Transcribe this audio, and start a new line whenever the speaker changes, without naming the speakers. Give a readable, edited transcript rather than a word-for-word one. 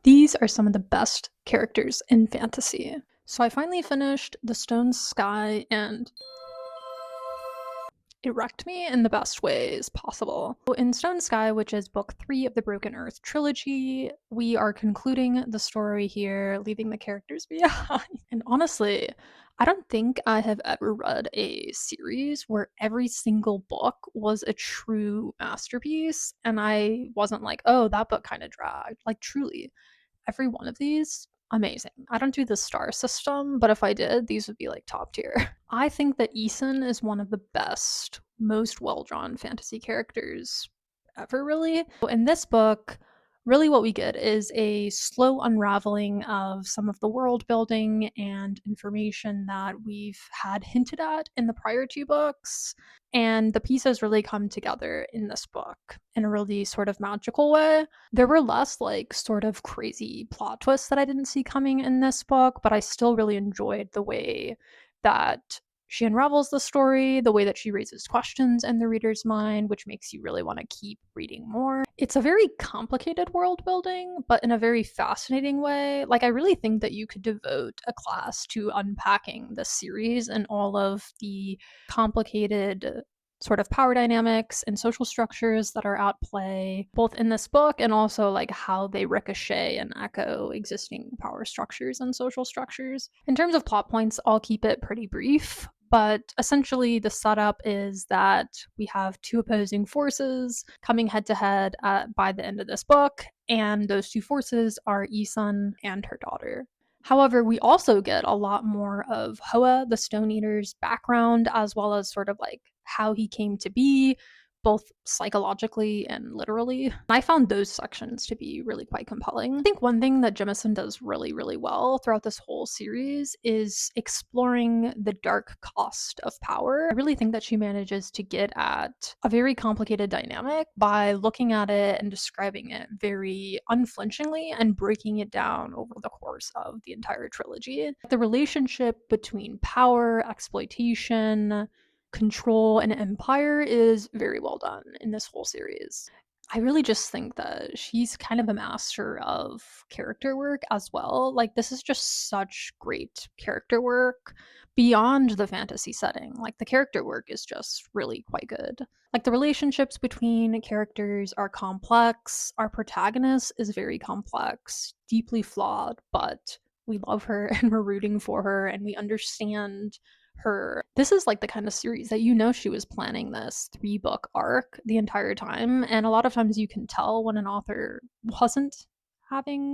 These are some of the best characters in fantasy. So I finally finished The Stone Sky, and it wrecked me in the best ways possible. In Stone Sky, which is book 3 of the Broken Earth trilogy, we are concluding the story here, leaving the characters behind. And honestly, I don't think I have ever read a series where every single book was a true masterpiece, and I wasn't like, oh, that book kind of dragged. Like, truly, every one of these, amazing. I don't do the star system, but if I did, these would be like top tier. I think that Essun is one of the best, most well drawn fantasy characters ever, really. In this book, really what we get is a slow unraveling of some of the world building and information that we've had hinted at in the prior 2 books. And the pieces really come together in this book in a really sort of magical way. There were less like sort of crazy plot twists that I didn't see coming in this book, but I still really enjoyed the way that she unravels the story, the way that she raises questions in the reader's mind, which makes you really want to keep reading more. It's a very complicated world building, but in a very fascinating way. Like, I really think that you could devote a class to unpacking this series and all of the complicated sort of power dynamics and social structures that are at play both in this book and also like how they ricochet and echo existing power structures and social structures. In terms of plot points, I'll keep it pretty brief, but essentially the setup is that we have 2 opposing forces coming head to head by the end of this book, and those 2 forces are Isun and her daughter. However, we also get a lot more of Hoa, the Stone Eater's background, as well as sort of like how he came to be, both psychologically and literally. I found those sections to be really quite compelling. I think one thing that Jemison does really, really well throughout this whole series is exploring the dark cost of power. I really think that she manages to get at a very complicated dynamic by looking at it and describing it very unflinchingly and breaking it down over the course of the entire trilogy. The relationship between power, exploitation, control, and empire is very well done in this whole series. I really just think that she's kind of a master of character work as well. Like, this is just such great character work beyond the fantasy setting. Like, the character work is just really quite good. Like, the relationships between characters are complex. Our protagonist is very complex, deeply flawed, but we love her and we're rooting for her and we understand her. This is like the kind of series that she was planning this 3 book arc the entire time, and a lot of times you can tell when an author wasn't having